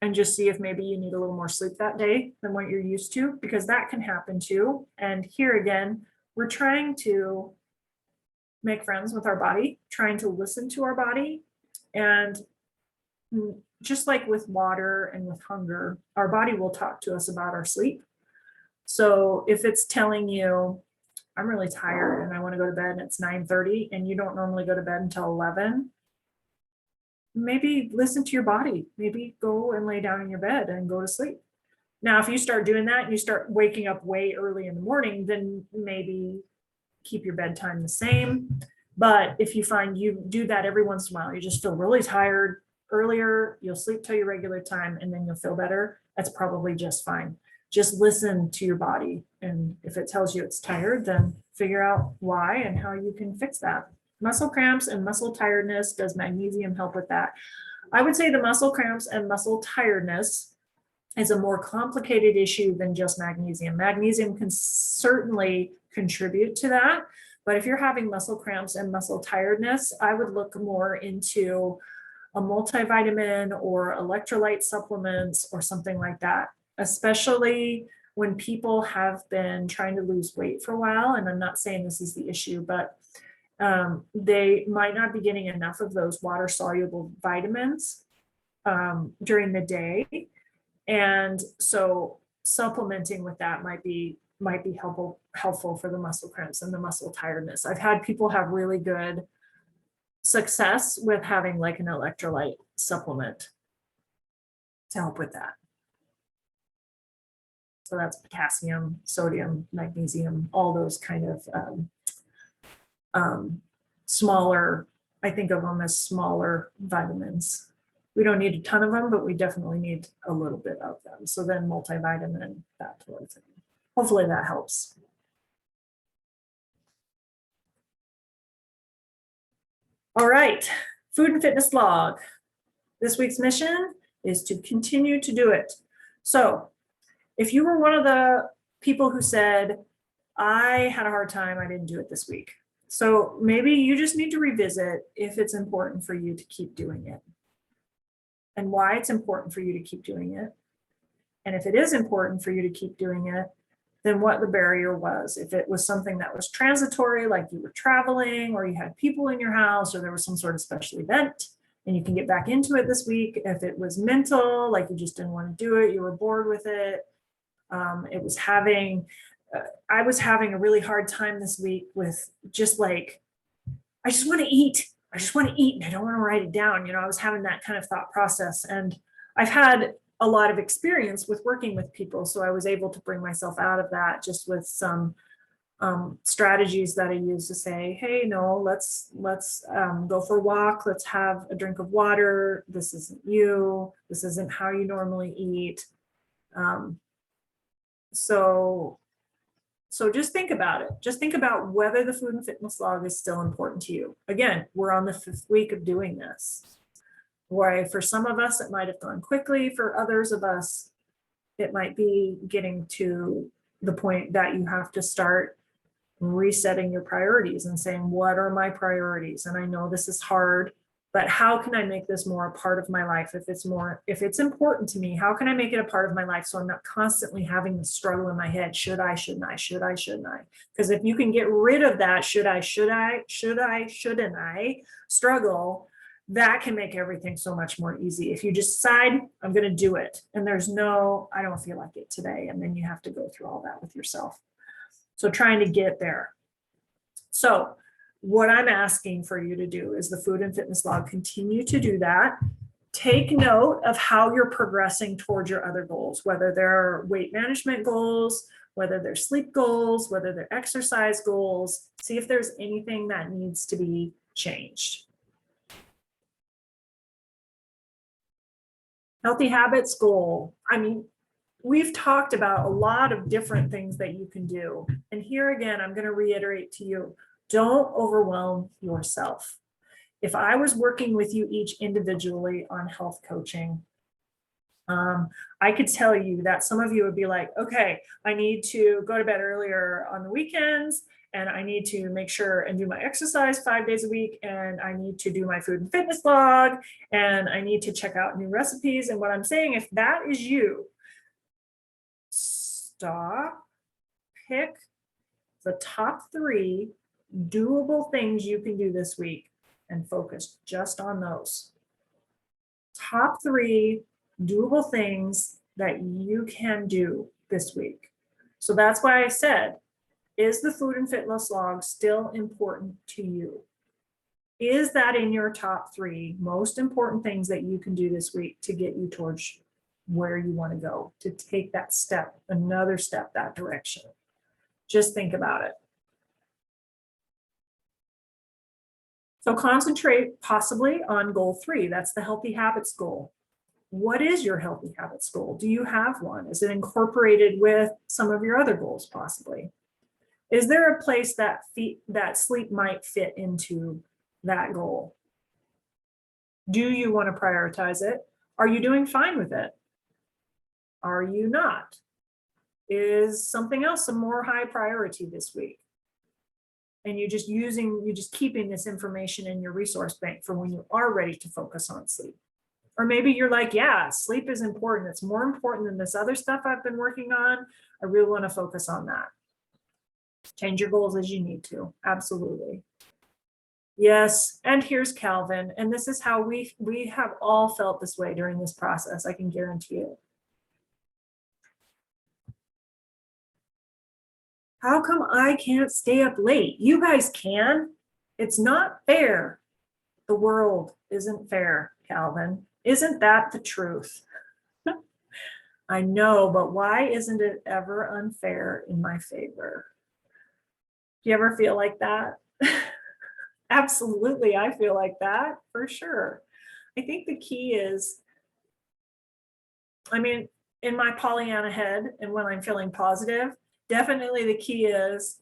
and just see if maybe you need a little more sleep that day than what you're used to, because that can happen too. And here again, we're trying to make friends with our body, trying to listen to our body. And just like with water and with hunger, our body will talk to us about our sleep. So if it's telling you, I'm really tired and I want to go to bed and it's 9:30 and you don't normally go to bed until 11, maybe listen to your body. Maybe go and lay down in your bed and go to sleep. Now, if you start doing that and you start waking up way early in the morning, then maybe keep your bedtime the same. But if you find you do that every once in a while, you just feel really tired earlier, you'll sleep till your regular time and then you'll feel better, that's probably just fine. Just listen to your body. And if it tells you it's tired, then figure out why and how you can fix that. Muscle cramps and muscle tiredness, does magnesium help with that? I would say the muscle cramps and muscle tiredness is a more complicated issue than just magnesium. Magnesium can certainly contribute to that. But if you're having muscle cramps and muscle tiredness, I would look more into a multivitamin or electrolyte supplements or something like that, especially when people have been trying to lose weight for a while. And I'm not saying this is the issue, but they might not be getting enough of those water soluble vitamins during the day. And so supplementing with that might be helpful for the muscle cramps and the muscle tiredness. I've had people have really good success with having like an electrolyte supplement to help with that. So that's potassium, sodium, magnesium, all those kind of smaller, I think of them as smaller vitamins. We don't need a ton of them, but we definitely need a little bit of them. So then multivitamin, that sort of thing. Hopefully that helps. All right, food and fitness log. This week's mission is to continue to do it. So if you were one of the people who said, I had a hard time, I didn't do it this week. So maybe you just need to revisit if it's important for you to keep doing it and why it's important for you to keep doing it. And if it is important for you to keep doing it, then what the barrier was. If it was something that was transitory, like you were traveling or you had people in your house or there was some sort of special event and you can get back into it this week. If it was mental, like you just didn't want to do it, you were bored with it. It was having, I was having a really hard time this week with just like, I just want to eat. I just want to eat and I don't want to write it down. I was having that kind of thought process. And I've had a lot of experience with working with people. So I was able to bring myself out of that just with some strategies that I use to say, hey, no, let's go for a walk. Let's have a drink of water. This isn't you. This isn't how you normally eat. So just think about it. Just think about whether the food and fitness log is still important to you. Again, we're on the 5th week of doing this. Why for some of us, it might have gone quickly. For others of us, it might be getting to the point that you have to start resetting your priorities and saying, what are my priorities? And I know this is hard, but how can I make this more a part of my life? If it's important to me, how can I make it a part of my life so I'm not constantly having the struggle in my head? Should I, shouldn't I, should I, shouldn't I? Because if you can get rid of that, shouldn't I struggle, that can make everything so much more easy. If you decide, I'm going to do it, and there's no, I don't feel like it today, and then you have to go through all that with yourself. So trying to get there. So what I'm asking for you to do is the food and fitness log. Continue to do that. Take note of how you're progressing towards your other goals, whether they're weight management goals, whether they're sleep goals, whether they're exercise goals. See if there's anything that needs to be changed. Healthy habits goal. I mean, we've talked about a lot of different things that you can do. And here again, I'm going to reiterate to you, don't overwhelm yourself. If I was working with you each individually on health coaching, I could tell you that some of you would be like, okay, I need to go to bed earlier on the weekends, and I need to make sure and do my exercise 5 days a week, and I need to do my food and fitness log, and I need to check out new recipes. And what I'm saying, if that is you, stop, pick the top 3 doable things you can do this week and focus just on those. Top 3 doable things that you can do this week. So that's why I said, is the food and fitness log still important to you? Is that in your top 3 most important things that you can do this week to get you towards where you want to go, to take that step, another step that direction? Just think about it. So concentrate possibly on goal 3. That's the healthy habits goal. What is your healthy habits goal? Do you have one? Is it incorporated with some of your other goals possibly? Is there a place that sleep might fit into that goal? Do you want to prioritize it? Are you doing fine with it? Are you not? Is something else a more high priority this week? And you're just keeping this information in your resource bank for when you are ready to focus on sleep. Or maybe you're like, yeah, sleep is important. It's more important than this other stuff I've been working on. I really want to focus on that. Change your goals as you need to. Absolutely. Yes. And here's Calvin. And this is how we have all felt this way during this process. I can guarantee it. How come I can't stay up late? You guys can. It's not fair. The world isn't fair, Calvin. Isn't that the truth? I know, but why isn't it ever unfair in my favor? Do you ever feel like that? Absolutely, I feel like that for sure. I think the key is, I mean, in my Pollyanna head and when I'm feeling positive, definitely the key is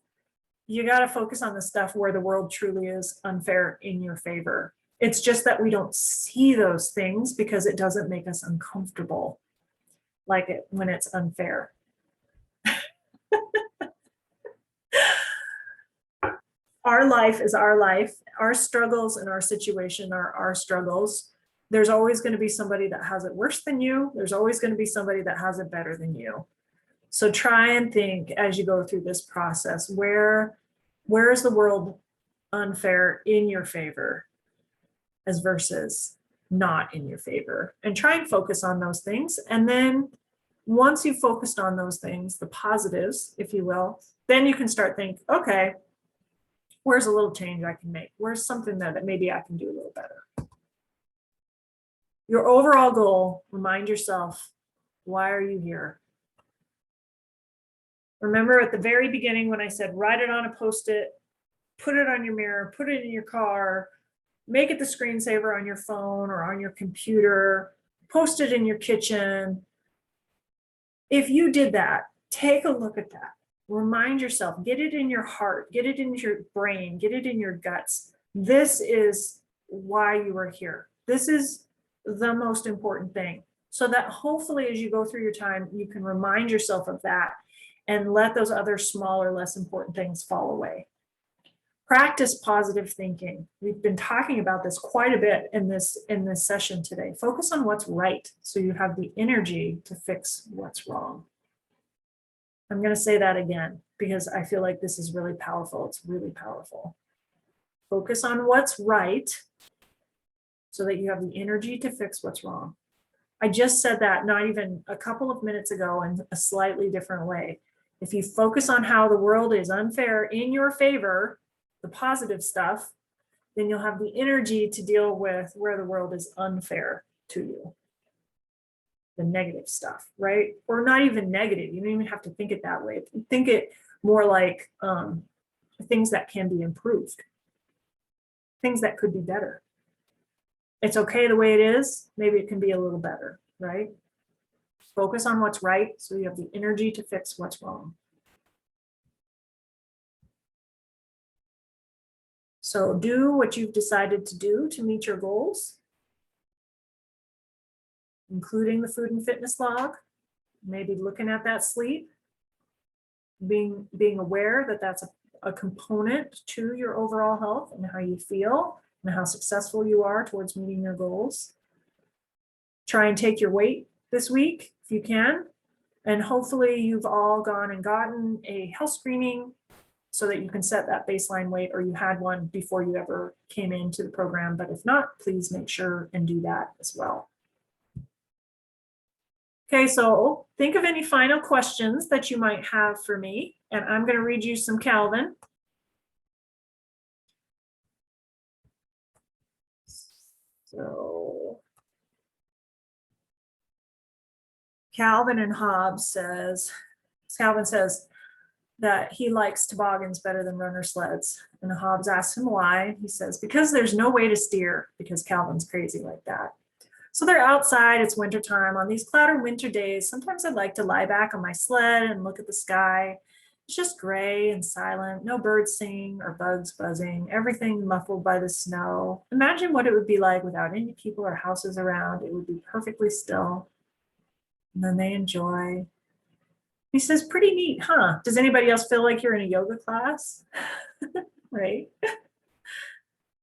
You got to focus on the stuff where the world truly is unfair in your favor. It's just that we don't see those things because it doesn't make us uncomfortable like it when it's unfair. Our life is our life. Our struggles and our situation are our struggles. There's always going to be somebody that has it worse than you. There's always going to be somebody that has it better than you. So try and think as you go through this process, where is the world unfair in your favor as versus not in your favor? And try and focus on those things. And then once you've focused on those things, the positives, if you will, then you can start thinking, okay, where's a little change I can make? Where's something that maybe I can do a little better? Your overall goal, remind yourself, why are you here? Remember at the very beginning when I said, write it on a Post-it, put it on your mirror, put it in your car, make it the screensaver on your phone or on your computer, post it in your kitchen. If you did that, take a look at that. Remind yourself, get it in your heart, get it in your brain, get it in your guts. This is why you are here. This is the most important thing. So that hopefully as you go through your time, you can remind yourself of that and let those other smaller, less important things fall away. Practice positive thinking. We've been talking about this quite a bit in this session today. Focus on what's right so you have the energy to fix what's wrong. I'm going to say that again because I feel like this is really powerful. It's really powerful. Focus on what's right so that you have the energy to fix what's wrong. I just said that not even a couple of minutes ago in a slightly different way. If you focus on how the world is unfair in your favor, the positive stuff, then you'll have the energy to deal with where the world is unfair to you. The negative stuff, right? Or not even negative. You don't even have to think it that way. Think it more like things that can be improved, things that could be better. It's okay the way it is. Maybe it can be a little better, right? Focus on what's right so you have the energy to fix what's wrong. So do what you've decided to do to meet your goals, including the food and fitness log, maybe looking at that sleep, being aware that that's a component to your overall health and how you feel and how successful you are towards meeting your goals. Try and take your weight this week if you can. And hopefully you've all gone and gotten a health screening so that you can set that baseline weight, or you had one before you ever came into the program. But if not, please make sure and do that as well. Okay, so think of any final questions that you might have for me, and I'm going to read you some Calvin. So Calvin and Hobbes says, Calvin says that he likes toboggans better than runner sleds. And Hobbes asks him why. He says, because there's no way to steer, because Calvin's crazy like that. So they're outside, it's wintertime. On these cloudy winter days, sometimes I'd like to lie back on my sled and look at the sky. It's just gray and silent, no birds singing or bugs buzzing, everything muffled by the snow. Imagine what it would be like without any people or houses around. It would be perfectly still. And then they enjoy. He says, pretty neat, huh? Does anybody else feel like you're in a yoga class? Right?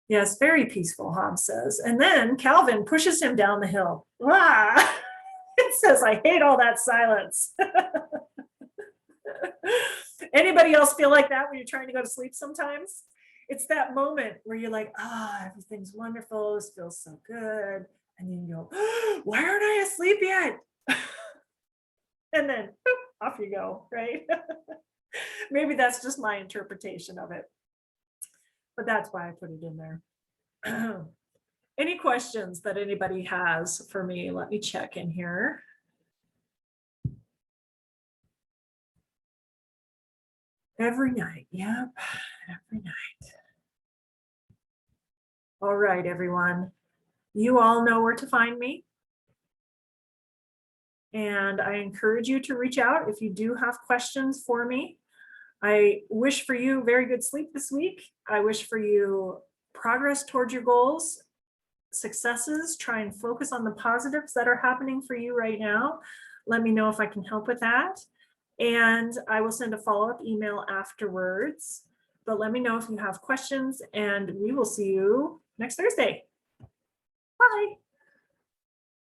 Yes, very peaceful, Hobbes says. And then Calvin pushes him down the hill. Ah! It says, I hate all that silence. Anybody else feel like that when you're trying to go to sleep sometimes? It's that moment where you're like, everything's wonderful. This feels so good. And then you go, why aren't I asleep yet? And then boop, off you go, right? Maybe that's just my interpretation of it. But that's why I put it in there. Any questions that anybody has for me? Let me check in here. Every night, yep, every night. All right, everyone. You all know where to find me. And I encourage you to reach out if you do have questions for me. I wish for you very good sleep this week. I wish for you progress towards your goals, successes. Try and focus on the positives that are happening for you right now. Let me know if I can help with that. And I will send a follow-up email afterwards. But let me know if you have questions, and we will see you next Thursday. Bye.